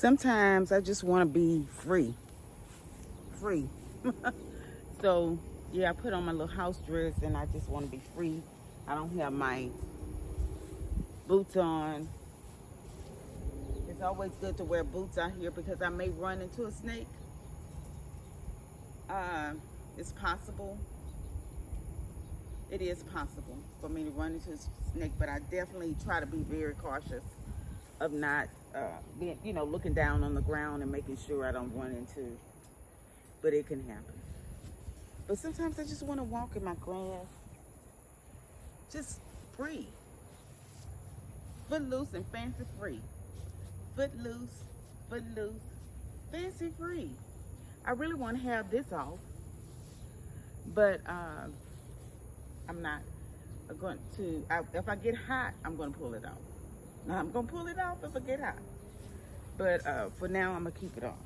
Sometimes I just want to be free. Free. So, yeah, I put on my little house dress and I just want to be free. I don't have my boots on. It's always good to wear boots out here because I may run into a snake. It's possible. It is possible for me to run into a snake, but I definitely try to be very cautious of not being, looking down on the ground and making sure I don't run into. But it can happen. But sometimes I just want to walk in my grass, just free, footloose and fancy free. Footloose, fancy free. I really want to have this off, but I'm not going to. If I get hot, I'm going to pull it off. Now I'm going to pull it off if I get hot, but for now I'm going to keep it on.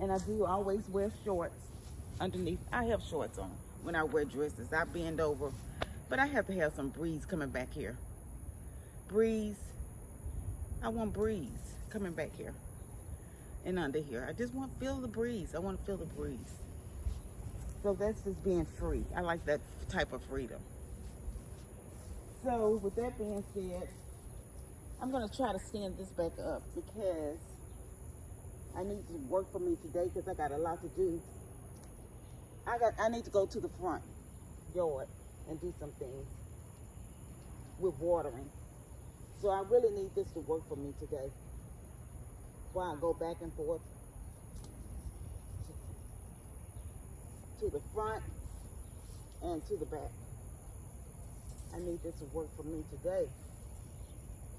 And I do always wear shorts underneath. I have shorts on when I wear dresses. I bend over, but I have to have some breeze coming back here. Breeze. I want breeze coming back here and under here. I just want to feel the breeze. I want to feel the breeze. So that's just being free. I like that type of freedom. So with that being said, I'm going to try to stand this back up because I need to work for me today because I got a lot to do. I need to go to the front yard and do some things with watering. So I really need this to work for me today while I go back and forth to the front and to the back. I need this to work for me today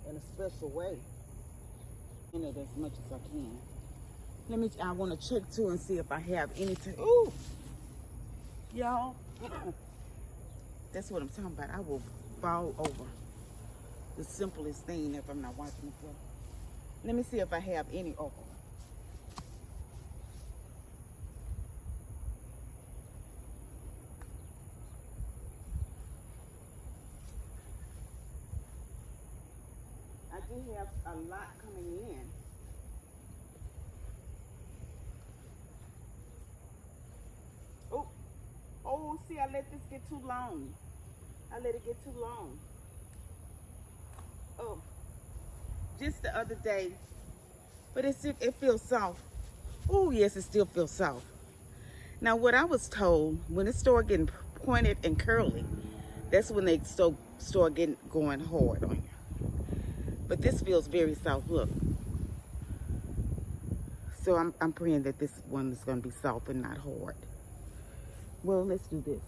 in a special way. In it as much as I can. I want to check too and see if I have anything. Ooh, y'all. That's what I'm talking about. I will fall over. The simplest thing if I'm not watching the floor. Let me see if I have any okra. I do have a lot coming in. Oh, see, I let this get too long. I let it get too long. Oh, just the other day, but it feels soft. Oh, yes, it still feels soft. Now, what I was told, when it start getting pointed and curly, that's when they start going hard on you. But this feels very soft. Look. So I'm praying that this one is going to be soft and not hard. Well, let's do this.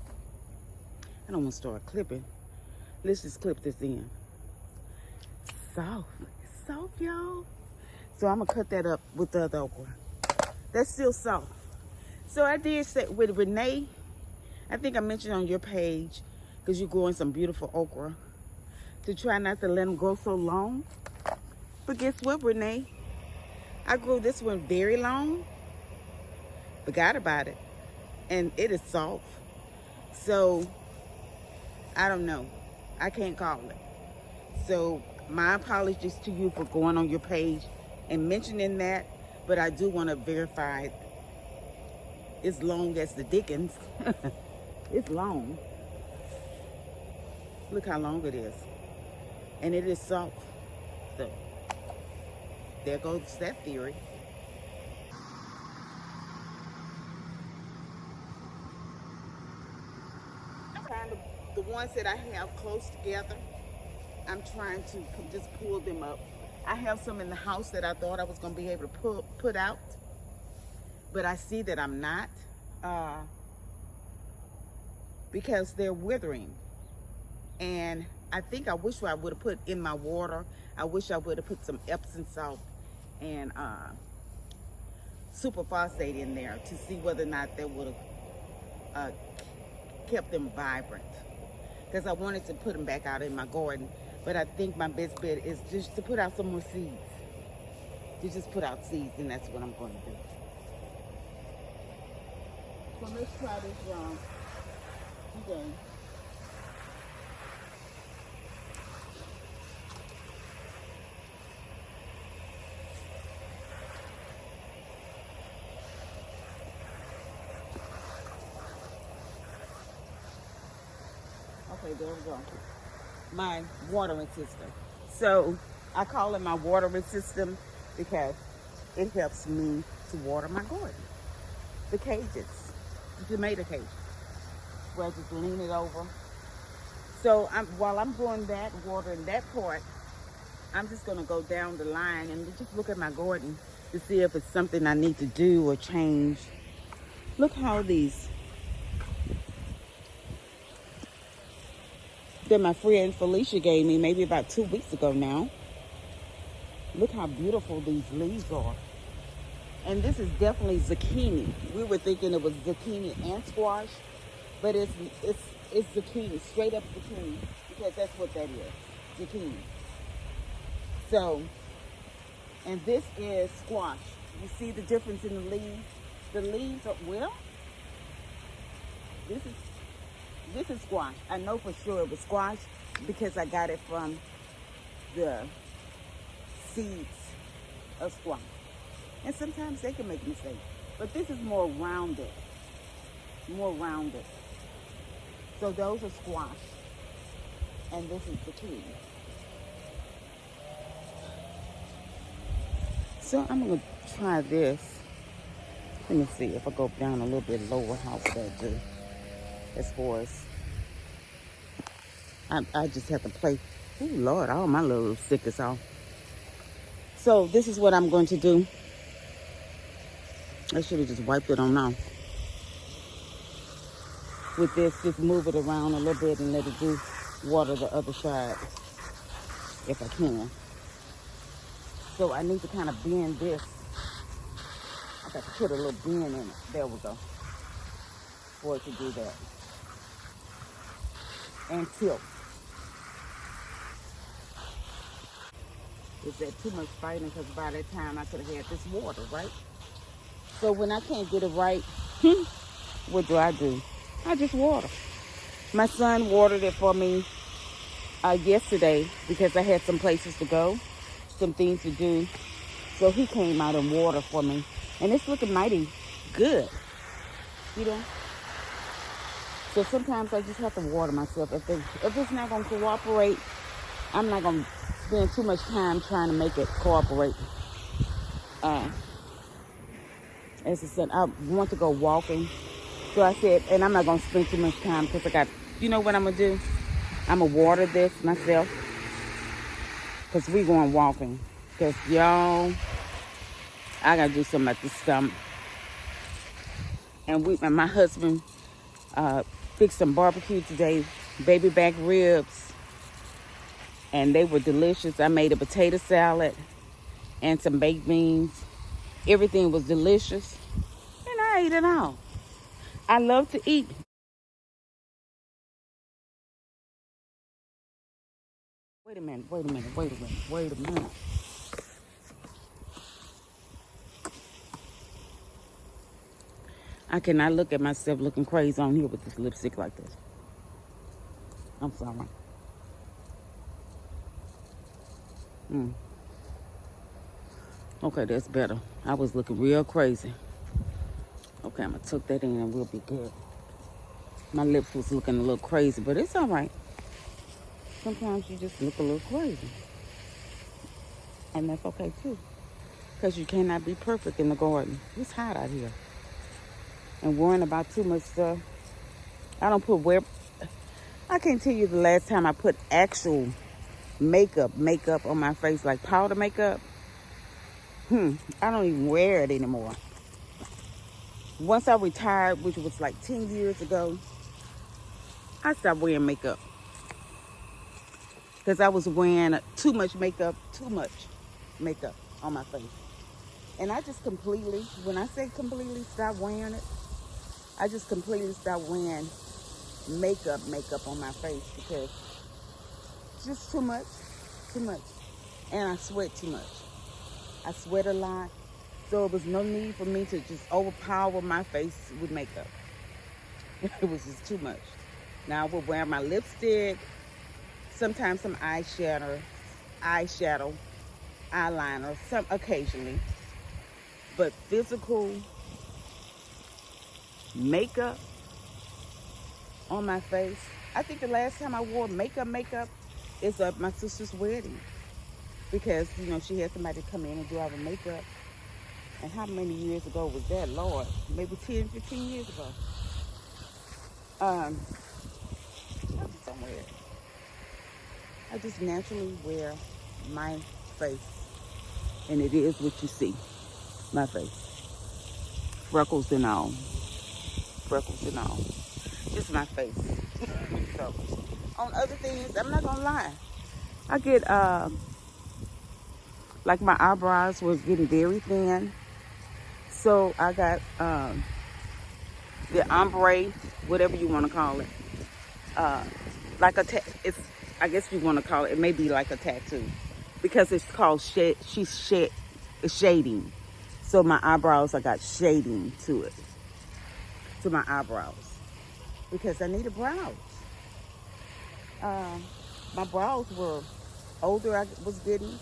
I don't want to start clipping. Let's just clip this in. Soft. It's soft, y'all. So I'm going to cut that up with the other okra. That's still soft. So I did say with Renee, I think I mentioned on your page, because you're growing some beautiful okra, to try not to let them grow so long. But guess what, Renee? I grew this one very long. Forgot about it. And it is soft. So, I don't know. I can't call it. So, my apologies to you for going on your page and mentioning that. But I do want to verify it. It's long as the Dickens. It's long. Look how long it is. And it is soft. So, there goes that theory. The ones that I have close together, I'm trying to just pull them up. I have some in the house that I thought I was going to be able to put out, but I see that I'm not because they're withering. And I think I wish I would have put in my water. I wish I would have put some Epsom salt and superphosphate in there to see whether or not that would have kept them vibrant. Because I wanted to put them back out in my garden. But I think my best bet is just to put out some more seeds. To just put out seeds, and that's what I'm going to do. So let's try this today. Okay, there we go. My watering system. So I call it my watering system because it helps me to water my garden. The cages, the tomato cages, where I just lean it over. So while I'm doing that, watering that part, I'm just gonna go down the line and just look at my garden to see if it's something I need to do or change. Look how these, that my friend Felicia gave me maybe about 2 weeks ago now. Look how beautiful these leaves are. And this is definitely zucchini. We were thinking it was zucchini and squash, but it's zucchini, straight up zucchini, because that's what that is, zucchini. So, and this is squash. You see the difference in the leaves? The leaves are, well, this is squash. I know for sure it was squash because I got it from the seeds of squash. And sometimes they can make mistakes. But this is more rounded. More rounded. So those are squash. And this is zucchini. So I'm going to try this. Let me see if I go down a little bit lower, how would that do? As far as, I just have to play. Oh Lord, all my little stick is off. So this is what I'm going to do. I should have just wiped it on now. With this, just move it around a little bit and let it do water the other side, if I can. So I need to kind of bend this. I got to put a little bend in it. There we go. For it to do that. And tilt. Is that too much fighting? Because by that time I could have had this water, right? So when I can't get it right, what do? I just water. My son watered it for me yesterday because I had some places to go, some things to do. So he came out and watered for me. And it's looking mighty good, you know? So sometimes I just have to water myself. If it's not going to cooperate, I'm not going to spend too much time trying to make it cooperate. As I said, I want to go walking. So I said, and I'm not going to spend too much time because I got, you know what I'm going to do? I'm going to water this myself because we going walking. Because, y'all, I got to do something about this stomach. And my husband fixed some barbecue today, baby back ribs. And they were delicious. I made a potato salad and some baked beans. Everything was delicious. And I ate it all. I love to eat. Wait a minute. I cannot look at myself looking crazy on here with this lipstick like this. I'm sorry. Okay, that's better. I was looking real crazy. Okay, I'm going to tuck that in and we'll be good. My lips was looking a little crazy, but it's all right. Sometimes you just look a little crazy. And that's okay, too. Because you cannot be perfect in the garden. It's hot out here. And worrying about too much stuff. I don't put I can't tell you the last time I put actual makeup on my face, like powder makeup. I don't even wear it anymore. Once I retired, which was like 10 years ago, I stopped wearing makeup. Because I was wearing too much makeup on my face. And I just completely, when I say completely stop wearing it, I just completely stopped wearing makeup on my face because it's just too much. And I sweat too much. I sweat a lot. So it was no need for me to just overpower my face with makeup. It was just too much. Now I would wear my lipstick, sometimes some eyeshadow, eyeliner, some occasionally. But physical makeup on my face, I think the last time I wore makeup is at my sister's wedding because, she had somebody come in and do our makeup. And how many years ago was that, Lord? Maybe 10, 15 years ago. I just don't wear it. I just naturally wear my face. And it is what you see. My face. Freckles and all. Freckles and all. Just my face. So, on other things, I'm not gonna lie. I get, like my eyebrows was getting very thin. So I got the ombre, whatever you want to call it. Like it's, I guess you want to call it. It may be like a tattoo, because it's called it's shading. So my eyebrows, I got shading to it, to my eyebrows, because I needed brows. My brows were older. I was getting,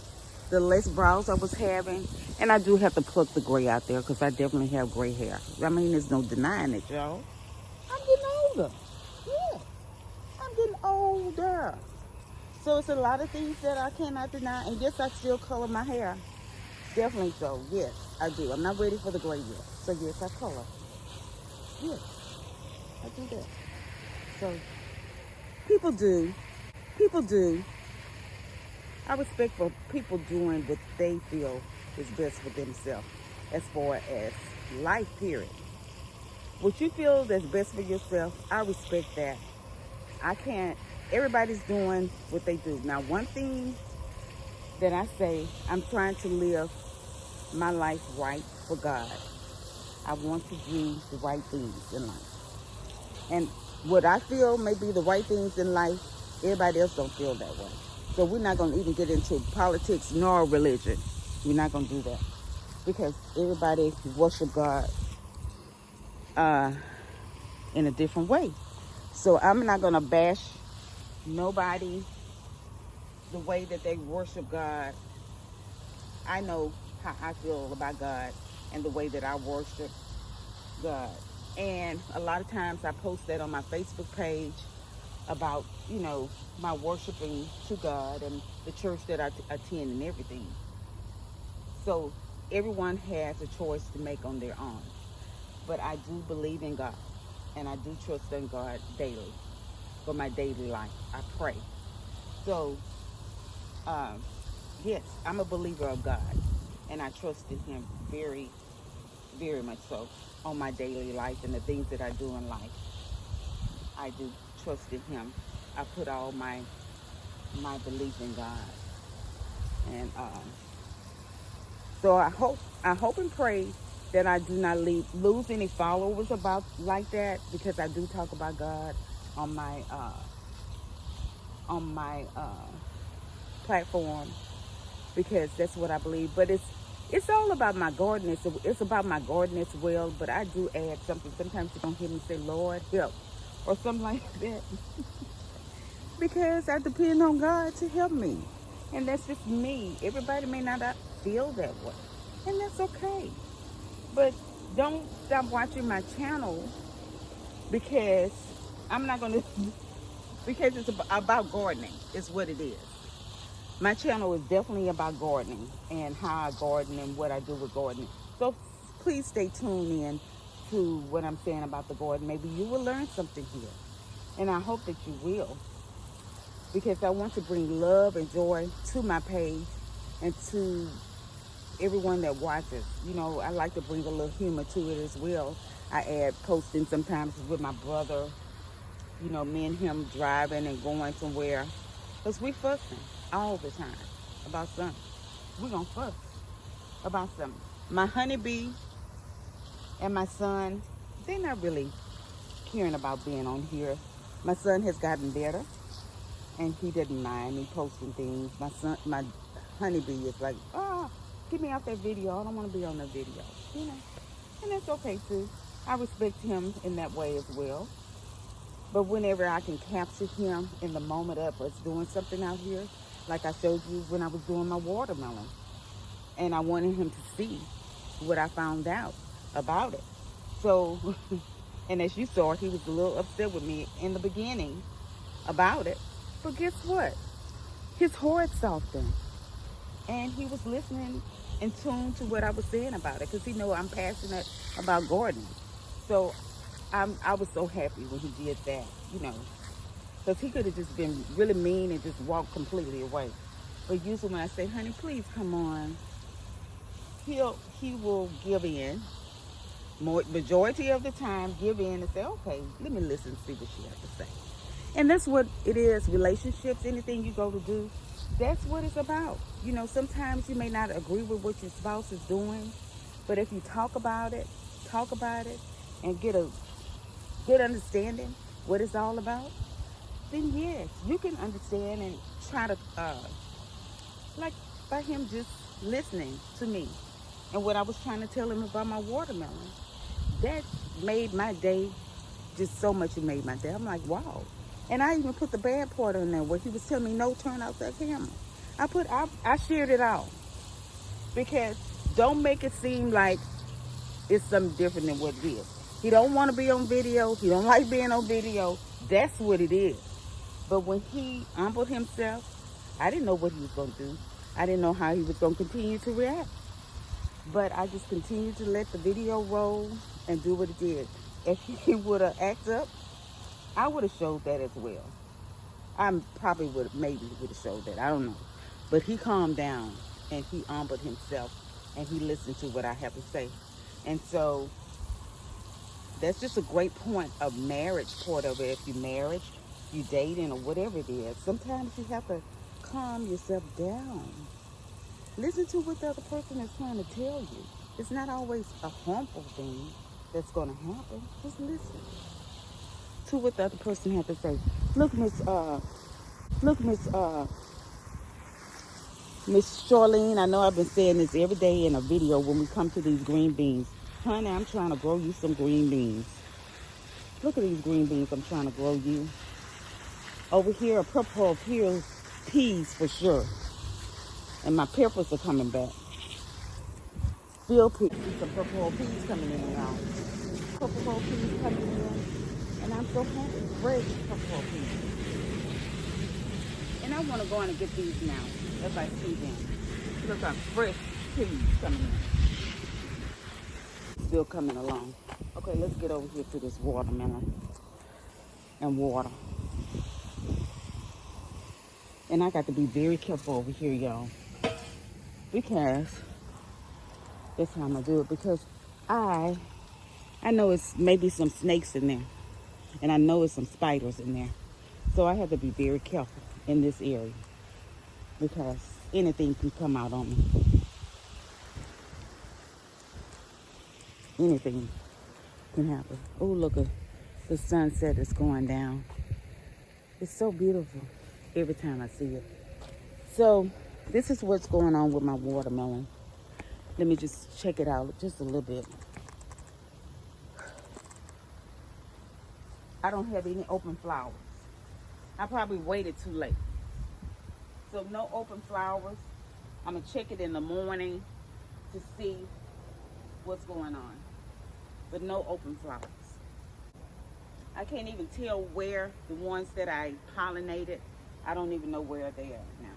the less brows I was having, and I do have to pluck the gray out there because I definitely have gray hair. I mean, there's no denying it, y'all. I'm getting older. Yeah, I'm getting older. So it's a lot of things that I cannot deny. And yes, I still color my hair. Definitely so. Yes, I do. I'm not ready for the gray yet. So yes, I color. Yes, I do that. So people do. People do. I respect for people doing what they feel is best for themselves as far as life, period. What you feel that's best for yourself, I respect that. I can't, everybody's doing what they do. Now, one thing that I say, I'm trying to live my life right for God. I want to do the right things in life. And what I feel may be the right things in life, everybody else don't feel that way. So we're not going to even get into politics nor religion. We're not going to do that. Because everybody worship God in a different way. So I'm not going to bash nobody the way that they worship God. I know how I feel about God and the way that I worship God. And a lot of times I post that on my Facebook page about, my worshiping to God and the church that I attend and everything. So everyone has a choice to make on their own. But I do believe in God, and I do trust in God daily for my daily life. I pray. So, yes, I'm a believer of God, and I trust in Him very, very much so on my daily life and the things that I do in life. I do trust in Him. I put all my belief in God, and so I hope and pray that I do not lose any followers about like that, because I do talk about God on my platform, because that's what I believe. But it's all about my garden. It's about my garden as well. But I do add something. Sometimes you're gonna hear me say, "Lord, help," or something like that, because I depend on God to help me, and that's just me. Everybody may not feel that way, and that's okay. But don't stop watching my channel, because I'm not gonna because it's about gardening. Is what it is. My channel is definitely about gardening and how I garden and what I do with gardening. So please stay tuned in to what I'm saying about the garden. Maybe you will learn something here, and I hope that you will, because I want to bring love and joy to my page and to everyone that watches. I like to bring a little humor to it as well. I add posting sometimes with my brother, me and him driving and going somewhere, because we fussing all the time about something. We're going to fuss about something. My honeybee and my son, they're not really caring about being on here. My son has gotten better, and he didn't mind me posting things. My honeybee is like, get me off that video. I don't want to be on that video. And that's okay too. I respect him in that way as well. But whenever I can capture him in the moment of us doing something out here, like I showed you when I was doing my watermelon, and I wanted him to see what I found out about it. So, and as you saw, he was a little upset with me in the beginning, about it. But guess what? His heart softened. And he was listening in tune to what I was saying about it, because he know I'm passionate about gardening. So I was so happy when he did that, you know, because he could have just been really mean and just walked completely away. But usually when I say, honey, please come on, he will give in. Majority of the time, give in and say, okay, let me listen and see what she has to say. And that's what it is. Relationships, anything you go to do, that's what it's about. You know, sometimes you may not agree with what your spouse is doing, but if you talk about it, and get a good understanding what it's all about, then yes, you can understand and try to, like by him just listening to me and what I was trying to tell him about my watermelon. That made my day just so much. It made my day. I'm like, wow. And I even put the bad part on there where he was telling me, no, turn out that camera. I shared it out, because don't make it seem like it's something different than what it is. He don't want to be on video. He don't like being on video. That's what it is. But when he humbled himself, I didn't know what he was going to do. I didn't know how he was going to continue to react. But I just continued to let the video roll and do what it did. If he would have acted up, I would have showed that as well. I probably would have, maybe would have showed that. I don't know. But he calmed down and he humbled himself and he listened to what I have to say. And so that's just a great point of marriage, part of it. If you married, you dating or whatever it is, sometimes you have to calm yourself down. Listen to what the other person is trying to tell you. It's not always a harmful thing that's going to happen. Just listen to what the other person has to say. Look, Miss Charlene, I know I've been saying this every day in a video when we come to these green beans. Honey, I'm trying to grow you some green beans. Look at these green beans I'm trying to grow you. Over here, a purple peas for sure. And my peppers are coming back. Still see some purple peas coming in now. Purple peas coming in. And I'm so happy. Fresh purple peas. And I want to go in and get these now as I see them. Look at fresh peas coming in. Still coming along. Okay, let's get over here to this watermelon and water. And I got to be very careful over here, y'all, because that's how I'm gonna do it. Because I know it's maybe some snakes in there, and I know it's some spiders in there, so I have to be very careful in this area because anything can come out on me. Anything can happen. Oh, look at the sunset is going down. It's so beautiful every time I see it. So this is what's going on with my watermelon. Let me just check it out just a little bit. I don't have any open flowers. I probably waited too late. So no open flowers. I'm gonna check it in the morning to see what's going on. But no open flowers. I can't even tell where the ones that I pollinated, I don't even know where they are now.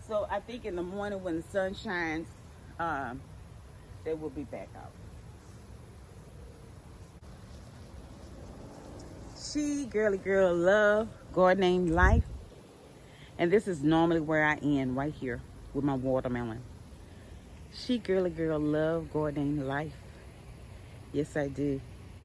So I think in the morning when the sun shines, they will be back out. She Girly Girl Love Gardening Life. And this is normally where I end, right here with my watermelon. She Girly Girl Love Gardening Life. Yes, I do.